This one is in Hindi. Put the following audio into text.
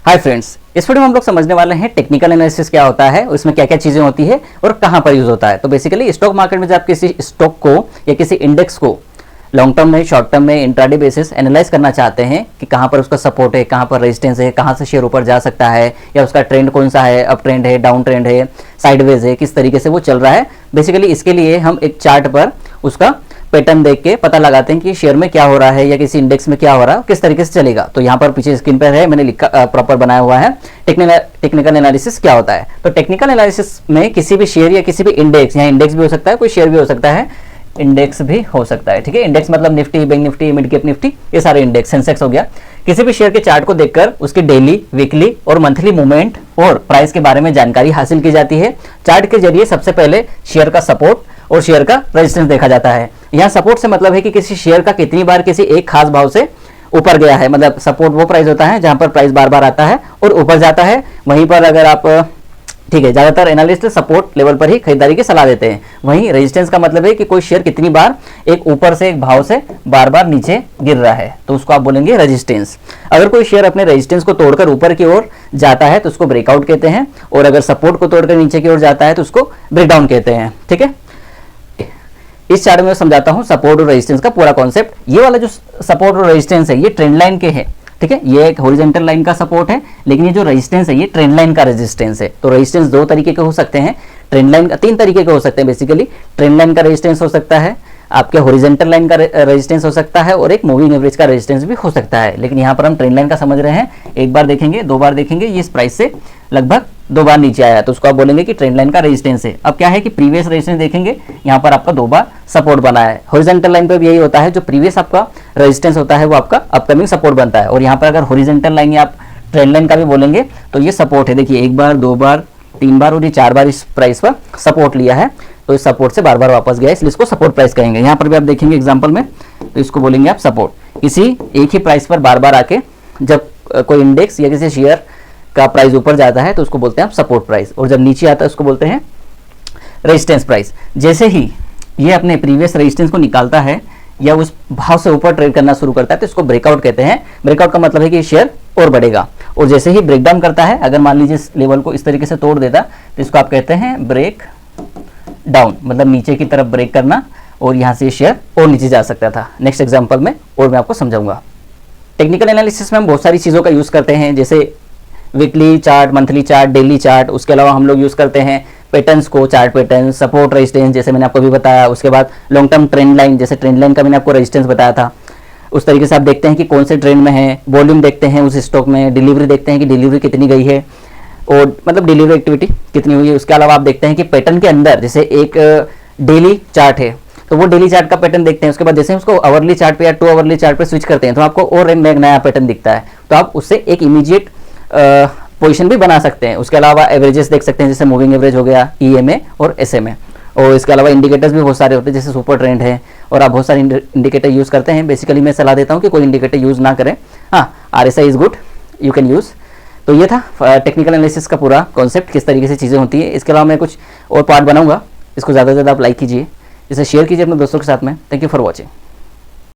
हाय फ्रेंड्स, इस वीडियो में हम लोग समझने वाले हैं टेक्निकल एनालिसिस क्या होता है, उसमें क्या क्या चीजें होती है और कहां पर यूज होता है। तो बेसिकली स्टॉक मार्केट में जब आप किसी स्टॉक को या किसी इंडेक्स को लॉन्ग टर्म में, शॉर्ट टर्म में, इंट्राडे बेसिस एनालाइज करना चाहते हैं कि कहां पर उसका सपोर्ट है, कहां पर रेजिस्टेंस है, कहां से शेयर ऊपर जा सकता है या उसका ट्रेंड कौन सा है, अप ट्रेंड है, डाउन ट्रेंड है, साइडवेज है, किस तरीके से वो चल रहा है। बेसिकली इसके लिए हम एक चार्ट पर उसका पैटर्न देख के पता लगाते हैं कि शेयर में क्या हो रहा है या किसी इंडेक्स में क्या हो रहा है, किस तरीके से चलेगा। तो यहाँ पर पीछे स्क्रीन पर है, मैंने लिखा प्रॉपर बनाया हुआ है टेक्निकल एनालिसिस क्या होता है। तो टेक्निकल एनालिसिस में किसी भी शेयर या किसी भी इंडेक्स, यहाँ इंडेक्स भी हो सकता है, कोई शेयर भी हो सकता है, इंडेक्स भी हो सकता है, ठीक है। इंडेक्स मतलब Nifty, bank Nifty, mid cap Nifty, ये सारे इंडेक्स, सेंसेक्स हो गया। किसी भी शेयर के चार्ट को देखकर उसकी डेली, वीकली और मंथली मूवमेंट और प्राइस के बारे में जानकारी हासिल की जाती है। चार्ट के जरिए सबसे पहले शेयर का सपोर्ट और शेयर का रेजिस्टेंस देखा जाता है। यहाँ सपोर्ट से मतलब है कि किसी शेयर का कितनी बार किसी एक खास भाव से ऊपर गया है, मतलब सपोर्ट वो प्राइस होता है जहां पर प्राइस बार बार आता है और ऊपर जाता है। वहीं पर अगर आप, ठीक है, ज्यादातर एनालिस्ट सपोर्ट लेवल पर ही खरीदारी की सलाह देते हैं। वहीं रेजिस्टेंस का मतलब है कि कोई शेयर कितनी बार एक ऊपर से एक भाव से बार बार नीचे गिर रहा है, तो उसको आप बोलेंगे रेजिस्टेंस। अगर कोई शेयर अपने रेजिस्टेंस को तोड़कर ऊपर की ओर जाता है तो उसको ब्रेकआउट कहते हैं, और अगर सपोर्ट को तोड़कर नीचे की ओर जाता है तो उसको ब्रेकडाउन कहते हैं, ठीक है। इस चार्ट में समझाता हूं सपोर्ट और रेजिस्टेंस का पूरा कॉन्सेप्ट। ये वाला जो सपोर्ट और रेजिस्टेंस है ये ट्रेंड लाइन के है, ठीक है। ये एक हॉरिजॉन्टल लाइन का सपोर्ट है, लेकिन ये जो रेजिस्टेंस है ये ट्रेंड लाइन का रेजिस्टेंस है। तो रेजिस्टेंस दो तरीके के हो सकते हैं, ट्रेंड लाइन का तीन तरीके के हो सकते हैं। बेसिकली ट्रेंड लाइन का रेजिस्टेंस हो सकता है, आपके हॉरिजॉन्टल लाइन का रेजिस्टेंस हो सकता है, और एक मूविंग एवरेज का रेजिस्टेंस भी हो सकता है। लेकिन यहाँ पर हम ट्रेंड लाइन का समझ रहे हैं। एक बार देखेंगे, दो बार देखेंगे, ये इस प्राइस से लगभग दो बार नीचे आया तो उसको आप बोलेंगे कि ट्रेंड लाइन का रेजिस्टेंस है। अब क्या है कि प्रीवियस रेजिस्टेंस देखेंगे, यहाँ पर आपका दो बार सपोर्ट बना है। हॉरिजॉन्टल लाइन पे भी यही होता है, जो प्रीवियस आपका रेजिस्टेंस होता है वो आपका अपकमिंग सपोर्ट बनता है। और यहाँ पर अगर हॉरिजॉन्टल लाइन या आप ट्रेंड लाइन का भी बोलेंगे तो ये सपोर्ट है। देखिए, एक बार, दो बार, तीन बार और ये चार बार इस प्राइस पर सपोर्ट लिया है, तो इस सपोर्ट से बार बार वापस गया, इसलिए इसको सपोर्ट प्राइस कहेंगे। यहाँ पर भी आप देखेंगे एग्जांपल में, तो इसको बोलेंगे आप सपोर्ट। किसी एक ही प्राइस पर बार बार आके जब कोई इंडेक्स या किसी शेयर का प्राइस ऊपर जाता है तो उसको बोलते हैं आप सपोर्ट प्राइस, और जब नीचे आता है उसको बोलते हैं रेजिस्टेंस प्राइस। जैसे ही ये अपने प्रीवियस रेजिस्टेंस को निकालता है या उस भाव से ऊपर ट्रेड करना शुरू करता है तो इसको ब्रेकआउट कहते हैं। ब्रेकआउट का मतलब है कि शेयर और बढ़ेगा, और जैसे ही ब्रेकडाउन करता है, अगर मान लीजिए इस लेवल को इस तरीके से तोड़ देता तो इसको आप कहते हैं ब्रेक डाउन, मतलब नीचे की तरफ ब्रेक करना, और यहाँ से शेयर और नीचे जा सकता था। नेक्स्ट एग्जांपल में और मैं आपको समझाऊंगा। टेक्निकल एनालिसिस में हम बहुत सारी चीज़ों का यूज़ करते हैं, जैसे weekly chart, monthly chart, daily chart. उसके अलावा हम लोग यूज़ करते हैं पैटर्न्स को, चार्ट पैटर्न, सपोर्ट, रेजिस्टेंस, जैसे मैंने आपको भी बताया। उसके बाद लॉन्ग टर्म ट्रेंड लाइन, जैसे ट्रेंड लाइन का मैंने आपको रेजिस्टेंस बताया था। उस तरीके से आप देखते हैं कि कौन से ट्रेंड में है, वॉल्यूम देखते हैं उस स्टॉक में, डिलीवरी देखते हैं कि डिलीवरी कितनी गई है, और मतलब डिलीवरी एक्टिविटी कितनी हुई है। उसके अलावा आप देखते हैं कि पैटर्न के अंदर, जैसे एक डेली चार्ट है तो वो डेली चार्ट का पैटर्न देखते हैं। उसके बाद जैसे उसको आवरली चार्ट पे या 2 आवरली चार्ट पे स्विच करते हैं तो आपको और एक नया पैटर्न दिखता है, तो आप उससे एक इमीडिएट पोजीशन भी बना सकते हैं। उसके अलावा एवरेजेस देख सकते हैं, जैसे मूविंग एवरेज हो गया, ईएमए और एसएमए। और इसके अलावा इंडिकेटर्स भी बहुत सारे होते हैं, जैसे सुपर ट्रेंड है, और आप बहुत सारे इंडिकेटर यूज़ करते हैं। बेसिकली मैं सलाह देता हूँ कि कोई इंडिकेटर यूज़ ना करें। हाँ, RSI is good, you can use. तो ये था टेक्निकल एनालिसिस का पूरा कॉन्सेप्ट, किस तरीके से चीज़ें होती है। इसके अलावा मैं कुछ और पार्ट बनाऊंगा, इसको ज़्यादा से ज़्यादा आप लाइक कीजिए, इसे शेयर कीजिए अपने दोस्तों के साथ में। Thank you for watching.